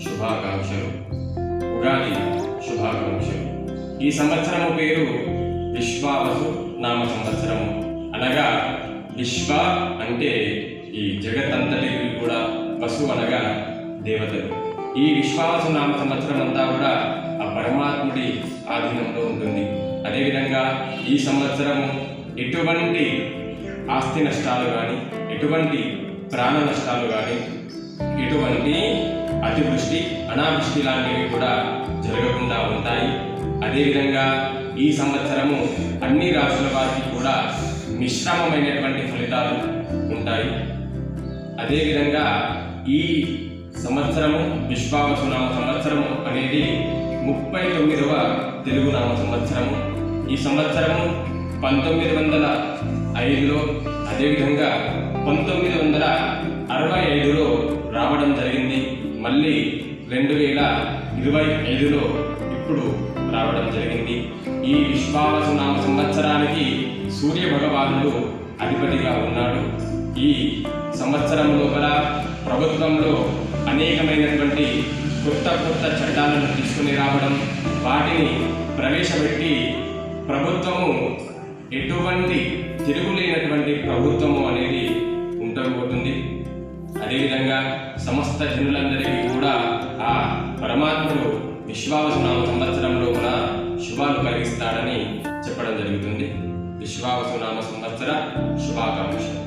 శుభాకాంక్షలు. ఉగాది శుభాకాంక్షలు. ఈ సంవత్సరము పేరు విశ్వావసు నామ సంవత్సరము. అనగా విశ్వ అంటే ఈ జగత్తంతటికి కూడా, వసు అనగా దేవతలు. ఈ విశ్వావసు నామ సంవత్సరం అంతా కూడా ఆ పరమాత్ముడి ఆధీనంలో ఉంటుంది. అదేవిధంగా ఈ సంవత్సరము ఎటువంటి ఆస్తి నష్టాలు కానీ, ఎటువంటి ప్రాణ నష్టాలు కానీ, ఎటువంటి అతివృష్టి అనావృష్టి లాంటివి కూడా జరగకుండా ఉంటాయి. అదేవిధంగా ఈ సంవత్సరము అన్ని రాశుల వారికి కూడా మిశ్రమమైనటువంటి ఫలితాలు ఉంటాయి. అదేవిధంగా ఈ సంవత్సరము విశ్వావసు నామ సంవత్సరము అనేది 39వ తెలుగు నామ సంవత్సరము. ఈ సంవత్సరము 1905లో, అదేవిధంగా 1965లో రావడం జరిగింది. మళ్ళీ 2025లో ఇప్పుడు రావడం జరిగింది. ఈ విశ్వావసు నామ సంవత్సరానికి సూర్య భగవానుడు అధిపతిగా ఉన్నాడు. ఈ సంవత్సరం లోపల ప్రభుత్వంలో అనేకమైనటువంటి కొత్త చట్టాలను తీసుకుని రావడం, వాటిని ప్రవేశపెట్టి ప్రభుత్వము ఎటువంటి తిరుగులేనటువంటి ప్రభుత్వము అనేది ఉండబోతుంది. అదేవిధంగా సమస్త జనులందరికీ కూడా ఆ పరమాత్ముడు విశ్వావసు నామ సంవత్సరంలో కూడా శుభాలు కలిగిస్తాడని చెప్పడం జరుగుతుంది. విశ్వావసు నామ సంవత్సర శుభాకాంక్షలు.